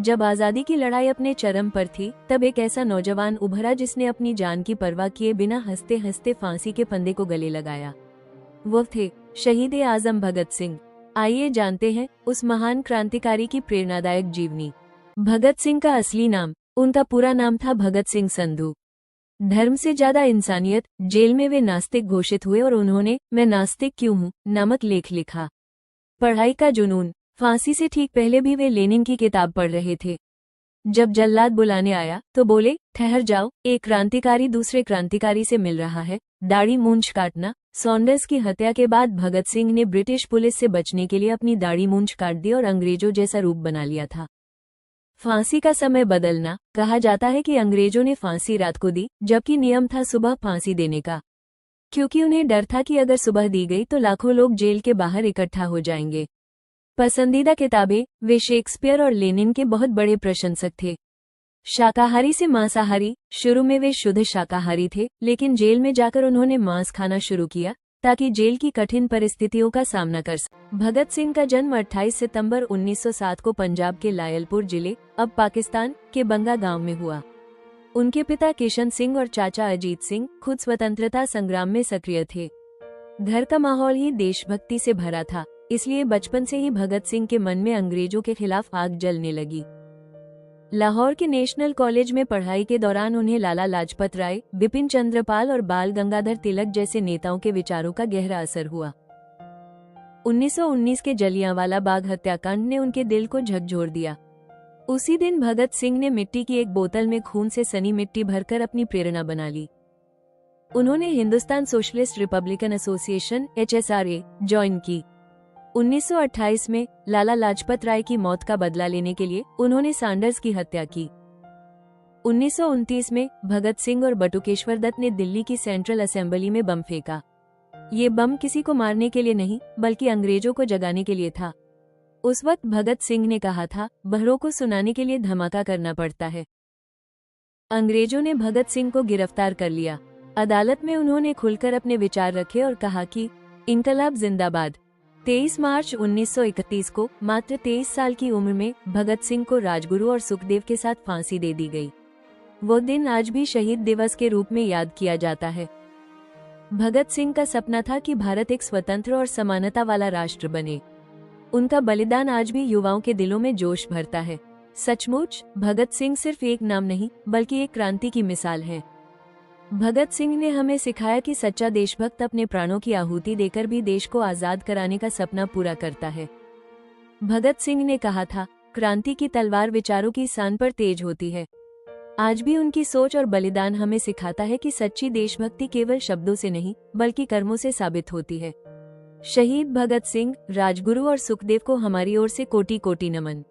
जब आजादी की लड़ाई अपने चरम पर थी, तब एक ऐसा नौजवान उभरा जिसने अपनी जान की परवाह किए बिना हंसते हंसते फांसी के फंदे को गले लगाया। वो थे शहीद आजम भगत सिंह। आइए जानते हैं उस महान क्रांतिकारी की प्रेरणादायक जीवनी। भगत सिंह का असली नाम, उनका पूरा नाम था भगत सिंह संधू। धर्म से ज्यादा इंसानियत। जेल में वे नास्तिक घोषित हुए और उन्होंने मैं नास्तिक क्यों हूँ नामक लेख लिखा। पढ़ाई का जुनून। फांसी से ठीक पहले भी वे लेनिन की किताब पढ़ रहे थे। जब जल्लाद बुलाने आया तो बोले, ठहर जाओ, एक क्रांतिकारी दूसरे क्रांतिकारी से मिल रहा है। दाढ़ी मूंछ काटना। सॉन्डर्स की हत्या के बाद भगत सिंह ने ब्रिटिश पुलिस से बचने के लिए अपनी दाढ़ी मूंछ काट दी और अंग्रेजों जैसा रूप बना लिया था। फांसी का समय बदलना। कहा जाता है कि अंग्रेजों ने फांसी रात को दी, जबकि नियम था सुबह फांसी देने का, क्योंकि उन्हें डर था कि अगर सुबह दी गई तो लाखों लोग जेल के बाहर इकट्ठा हो जाएंगे। पसंदीदा किताबें। वे शेक्सपियर और लेनिन के बहुत बड़े प्रशंसक थे। शाकाहारी से मांसाहारी। शुरू में वे शुद्ध शाकाहारी थे, लेकिन जेल में जाकर उन्होंने मांस खाना शुरू किया ताकि जेल की कठिन परिस्थितियों का सामना कर सकें। भगत सिंह का जन्म 28 सितंबर 1907 को पंजाब के लायलपुर जिले, अब पाकिस्तान, के बंगा गांव में हुआ। उनके पिता किशन सिंह और चाचा अजीत सिंह खुद स्वतंत्रता संग्राम में सक्रिय थे। घर का माहौल ही देशभक्ति से भरा था, इसलिए बचपन से ही भगत सिंह के मन में अंग्रेजों के खिलाफ आग जलने लगी। लाहौर के नेशनल कॉलेज में पढ़ाई के दौरान उन्हें लाला लाजपत राय, बिपिन चंद्र पाल और बाल गंगाधर तिलक जैसे नेताओं के विचारों का गहरा असर हुआ। 1919 के जलियांवाला बाग हत्याकांड ने उनके दिल को झकझोर दिया। उसी दिन भगत सिंह ने मिट्टी की एक बोतल में खून से सनी मिट्टी भरकर अपनी प्रेरणा बना ली। उन्होंने Hindustan socialist Republican association (HSRA) join की। 1928 में लाला लाजपत राय की मौत का बदला लेने के लिए उन्होंने सैंडर्स की हत्या की। 1929 में भगत सिंह और बटुकेश्वर दत्त ने दिल्ली की सेंट्रल असेंबली में बम फेंका। ये बम किसी को मारने के लिए नहीं, बल्कि अंग्रेजों को जगाने के लिए था। उस वक्त भगत सिंह ने कहा था, बहरों को सुनाने के लिए धमाका करना पड़ता है। अंग्रेजों ने भगत सिंह को गिरफ्तार कर लिया। अदालत में उन्होंने खुलकर अपने विचार रखे और कहा कि इंकलाब जिंदाबाद। 23 मार्च 1931 को मात्र 23 साल की उम्र में भगत सिंह को राजगुरु और सुखदेव के साथ फांसी दे दी गई। वो दिन आज भी शहीद दिवस के रूप में याद किया जाता है। भगत सिंह का सपना था कि भारत एक स्वतंत्र और समानता वाला राष्ट्र बने। उनका बलिदान आज भी युवाओं के दिलों में जोश भरता है। सचमुच भगत सिंह सिर्फ एक नाम नहीं, बल्कि एक क्रांति की मिसाल है। भगत सिंह ने हमें सिखाया कि सच्चा देशभक्त अपने प्राणों की आहुति देकर भी देश को आजाद कराने का सपना पूरा करता है। भगत सिंह ने कहा था, क्रांति की तलवार विचारों की सान पर तेज होती है। आज भी उनकी सोच और बलिदान हमें सिखाता है कि सच्ची देशभक्ति केवल शब्दों से नहीं, बल्कि कर्मों से साबित होती है। शहीद भगत सिंह, राजगुरु और सुखदेव को हमारी ओर से कोटि कोटि नमन।